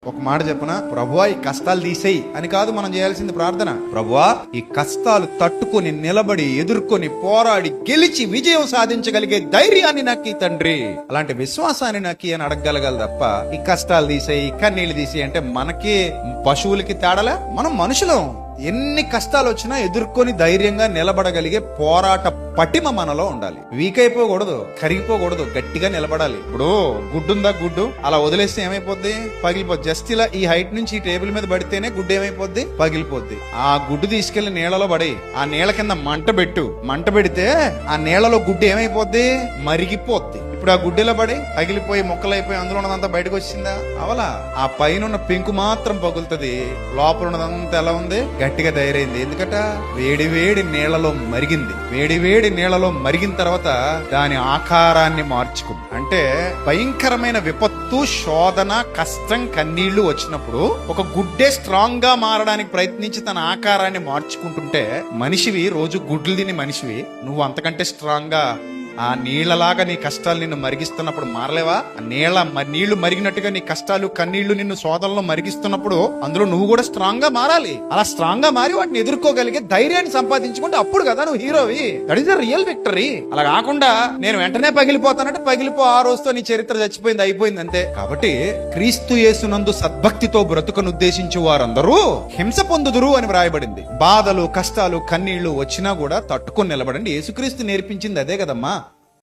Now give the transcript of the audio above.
ఒక మాట చెప్పనా, ప్రభువా ఈ కష్టాలు తీసేయి అని కాదు మనం చేయాల్సింది ప్రార్థన. ప్రభువా ఈ కష్టాలు తట్టుకొని నిలబడి ఎదుర్కొని పోరాడి గెలిచి విజయం సాధించగలిగే ధైర్యాన్ని నాకు తండ్రి, అలాంటి విశ్వాసాన్ని నాకు అని అడగగలగాలి తప్ప ఈ కష్టాలు తీసేయి కన్నీళ్లు తీసేయి అంటే మనకి పశువులకి తేడలే. మనం మనుషులం. ఎన్ని కష్టాలు వచ్చినా ఎదుర్కొని ధైర్యంగా నిలబడగలిగే పోరాట పటిమ మనలో ఉండాలి. వీక్ అయిపోకూడదు, కరిగిపోకూడదు, గట్టిగా నిలబడాలి. ఇప్పుడు గుడ్డు ఉందా, గుడ్డు అలా వదిలేస్తే ఏమైపోద్ది? పగిలిపోద్ది. జస్ట్ ఇలా ఈ హైట్ నుంచి ఈ టేబుల్ మీద పడితేనే గుడ్డు ఏమైపోద్ది? పగిలిపోద్ది. ఆ గుడ్డు తీసుకెళ్లి నీళ్లలో పడి ఆ నీళ్ల కింద మంట పెట్టు. మంట పెడితే ఆ నీళ్లలో గుడ్డు ఏమైపోద్ది? మరిగిపోద్ది. ఇప్పుడు ఆ గుడ్డెలో పడి పగిలిపోయి మొక్కలైపోయి అందులో ఉన్నదంతా బయటకు వచ్చిందా? అవలా. ఆ పైన పెంకు మాత్రం పగులుతుంది, లోపల ఉన్నదంతా ఎలా ఉంది? గట్టిగా తయారైంది. ఎందుకట? వేడి వేడి నీళ్లలో మరిగింది. వేడి వేడి నీళ్లలో మరిగిన తర్వాత దాని ఆకారాన్ని మార్చుకుంది. అంటే భయంకరమైన విపత్తు, శోధన, కష్టం, కన్నీళ్లు వచ్చినప్పుడు ఒక గుడ్డే స్ట్రాంగ్ గా మారడానికి ప్రయత్నించి తన ఆకారాన్ని మార్చుకుంటుంటే, మనిషివి రోజు గుడ్లు తిని మనిషివి, నువ్వు అంతకంటే స్ట్రాంగ్ గా ఆ నీళ్లలాగా నీ కష్టాలు నిన్ను మరిగిస్తున్నప్పుడు మారలేవా? నీళ్లు మరిగినట్టుగా నీ కష్టాలు కన్నీళ్లు నిన్ను శోధనలో మరిగిస్తున్నప్పుడు అందులో నువ్వు కూడా స్ట్రాంగ్ గా మారాలి. అలా స్ట్రాంగ్ గా మారి వాటిని ఎదుర్కోగలిగే ధైర్యాన్ని సంపాదించుకుంటే అప్పుడు కదా నువ్వు హీరోవి. That is the real victory. అలా కాకుండా నేను వెంటనే పగిలిపోతానంటే పగిలిపో, ఆ రోజుతో నీ చరిత్ర చచ్చిపోయింది, అయిపోయింది అంతే. కాబట్టి క్రీస్తు యేసునందు సద్భక్తితో బ్రతుకను ఉద్దేశించు వారందరూ హింస పొందుదురు అని వ్రాయబడింది. బాధలు, కష్టాలు, కన్నీళ్లు వచ్చినా కూడా తట్టుకొని నిలబడండి. యేసుక్రీస్తు నేర్పించింది అదే కదమ్మా.